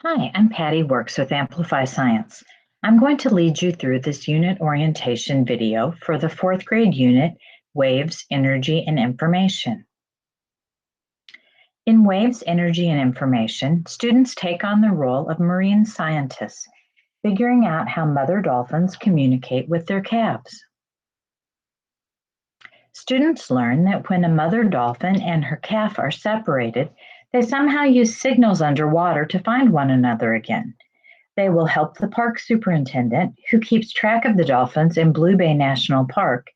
Hi, I'm Patty, works with Amplify Science. I'm going to lead you through this unit orientation video for the fourth grade unit, Waves, Energy, and Information. In Waves, Energy, and Information, students take on the role of marine scientists, figuring out how mother dolphins communicate with their calves. Students learn that when a mother dolphin and her calf are separated, they somehow use signals underwater to find one another again. They will help the park superintendent, who keeps track of the dolphins in Blue Bay National Park,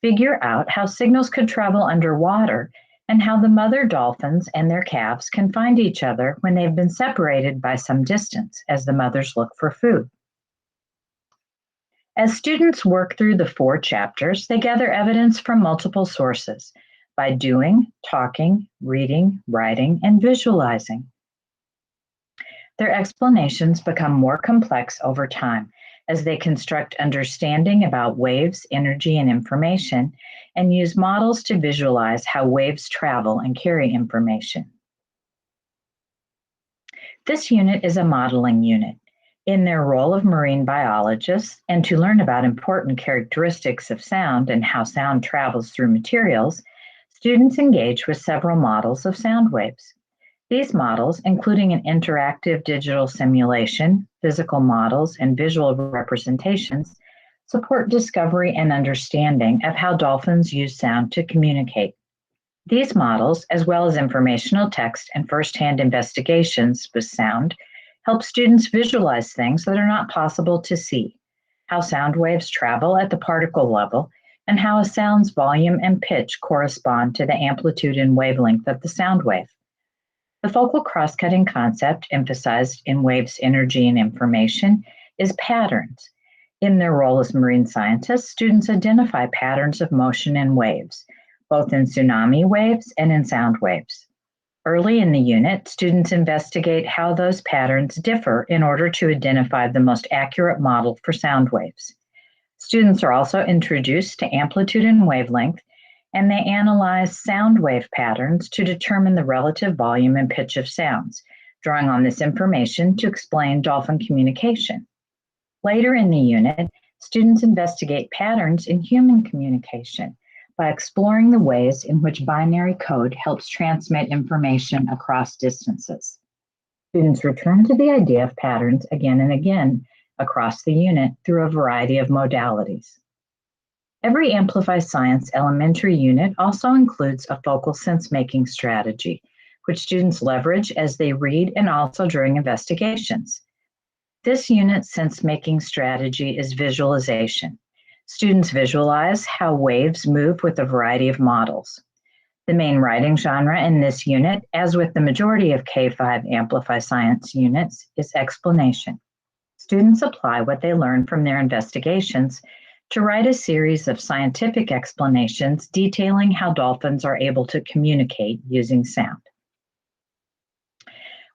figure out how signals could travel underwater and how the mother dolphins and their calves can find each other when they've been separated by some distance as the mothers look for food. As students work through the 4 chapters, they gather evidence from multiple sources by doing, talking, reading, writing, and visualizing. Their explanations become more complex over time as they construct understanding about waves, energy, and information, and use models to visualize how waves travel and carry information. This unit is a modeling unit. In their role of marine biologists and to learn about important characteristics of sound and how sound travels through materials, students engage with several models of sound waves. These models, including an interactive digital simulation, physical models, and visual representations, support discovery and understanding of how dolphins use sound to communicate. These models, as well as informational text and firsthand investigations with sound, help students visualize things that are not possible to see, how sound waves travel at the particle level, and how a sound's volume and pitch correspond to the amplitude and wavelength of the sound wave. The focal cross-cutting concept emphasized in Waves, Energy, and Information is patterns. In their role as marine scientists, students identify patterns of motion in waves, both in tsunami waves and in sound waves. Early in the unit, students investigate how those patterns differ in order to identify the most accurate model for sound waves. Students are also introduced to amplitude and wavelength, and they analyze sound wave patterns to determine the relative volume and pitch of sounds, drawing on this information to explain dolphin communication. Later in the unit, students investigate patterns in human communication by exploring the ways in which binary code helps transmit information across distances. Students return to the idea of patterns again and again across the unit through a variety of modalities. Every Amplify Science elementary unit also includes a focal sense-making strategy, which students leverage as they read and also during investigations. This unit's sense-making strategy is visualization. Students visualize how waves move with a variety of models. The main writing genre in this unit, as with the majority of K-5 Amplify Science units, is explanation. Students apply what they learn from their investigations to write a series of scientific explanations detailing how dolphins are able to communicate using sound.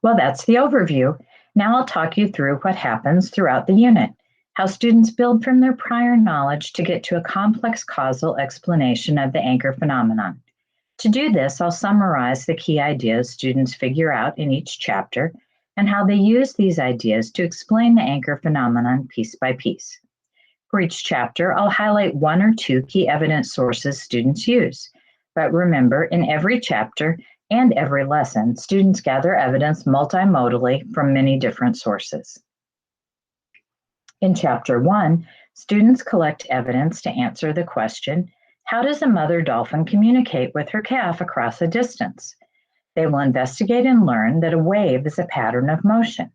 Well, that's the overview. Now I'll talk you through what happens throughout the unit, how students build from their prior knowledge to get to a complex causal explanation of the anchor phenomenon. To do this, I'll summarize the key ideas students figure out in each chapter and how they use these ideas to explain the anchor phenomenon piece by piece. For each chapter, I'll highlight 1 or 2 key evidence sources students use. But remember, in every chapter and every lesson, students gather evidence multimodally from many different sources. In Chapter 1, students collect evidence to answer the question, how does a mother dolphin communicate with her calf across a distance? They will investigate and learn that a wave is a pattern of motion.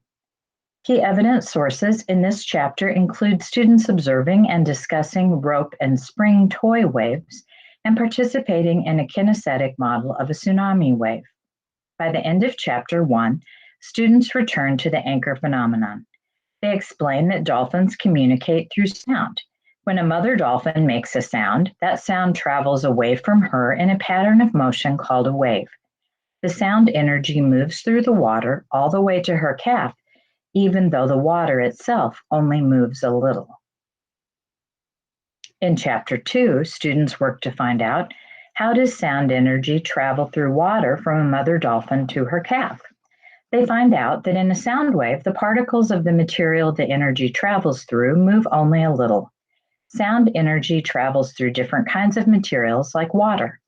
Key evidence sources in this chapter include students observing and discussing rope and spring toy waves and participating in a kinesthetic model of a tsunami wave. By the end of Chapter 1, students return to the anchor phenomenon. They explain that dolphins communicate through sound. When a mother dolphin makes a sound, that sound travels away from her in a pattern of motion called a wave. The sound energy moves through the water all the way to her calf, even though the water itself only moves a little. In Chapter 2, students work to find out, how does sound energy travel through water from a mother dolphin to her calf? They find out that in a sound wave, the particles of the material the energy travels through move only a little. Sound energy travels through different kinds of materials like water.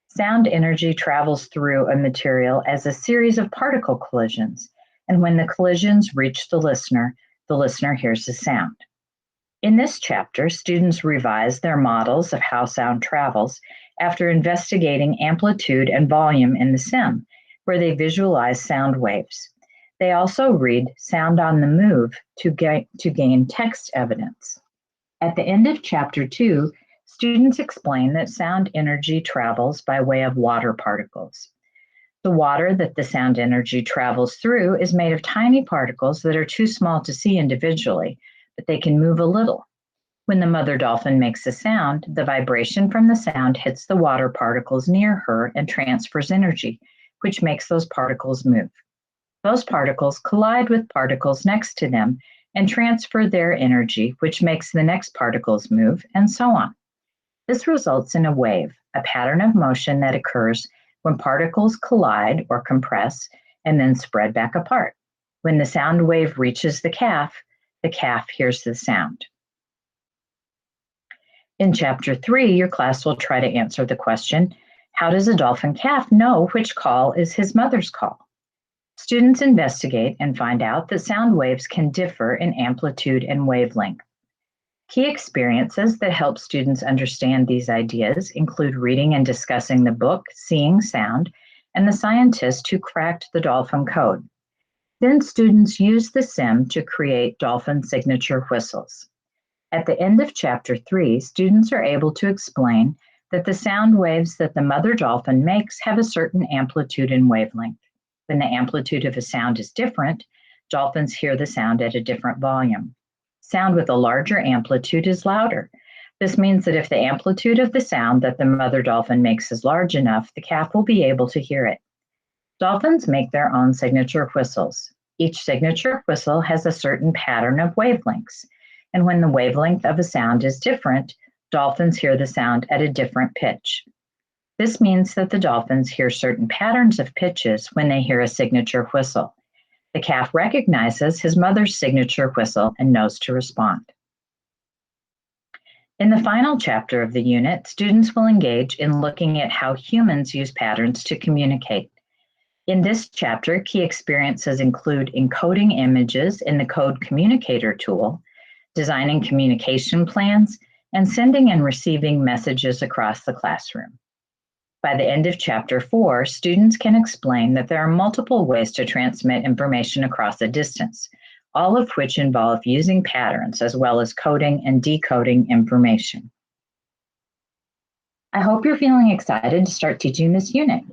Sound energy travels through a material as a series of particle collisions, and when the collisions reach the listener hears the sound. In this chapter, students revise their models of how sound travels after investigating amplitude and volume in the sim, where they visualize sound waves. They also read Sound on the Move to gain text evidence. At the end of Chapter 2, students explain that sound energy travels by way of water particles. The water that the sound energy travels through is made of tiny particles that are too small to see individually, but they can move a little. When the mother dolphin makes a sound, the vibration from the sound hits the water particles near her and transfers energy, which makes those particles move. Those particles collide with particles next to them and transfer their energy, which makes the next particles move, and so on. This results in a wave, a pattern of motion that occurs when particles collide or compress and then spread back apart. When the sound wave reaches the calf hears the sound. In Chapter 3, your class will try to answer the question, how does a dolphin calf know which call is his mother's call? Students investigate and find out that sound waves can differ in amplitude and wavelength. Key experiences that help students understand these ideas include reading and discussing the book, Seeing Sound, and the scientist who cracked the dolphin code. Then students use the sim to create dolphin signature whistles. At the end of Chapter 3, students are able to explain that the sound waves that the mother dolphin makes have a certain amplitude and wavelength. When the amplitude of a sound is different, dolphins hear the sound at a different volume. Sound with a larger amplitude is louder. This means that if the amplitude of the sound that the mother dolphin makes is large enough, the calf will be able to hear it. Dolphins make their own signature whistles. Each signature whistle has a certain pattern of wavelengths, and when the wavelength of a sound is different, dolphins hear the sound at a different pitch. This means that the dolphins hear certain patterns of pitches when they hear a signature whistle. The calf recognizes his mother's signature whistle and knows to respond. In the final chapter of the unit, students will engage in looking at how humans use patterns to communicate. In this chapter, key experiences include encoding images in the Code Communicator tool, designing communication plans, and sending and receiving messages across the classroom. By the end of Chapter 4, students can explain that there are multiple ways to transmit information across a distance, all of which involve using patterns as well as coding and decoding information. I hope you're feeling excited to start teaching this unit.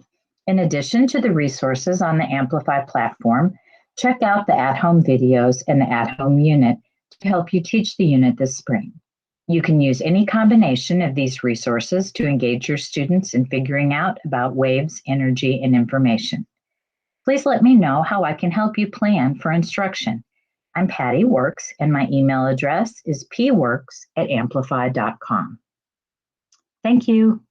In addition to the resources on the Amplify platform, check out the at-home videos and the at-home unit to help you teach the unit this spring. You can use any combination of these resources to engage your students in figuring out about waves, energy, and information. Please let me know how I can help you plan for instruction. I'm Patty Works, and my email address is pworks@amplify.com. Thank you.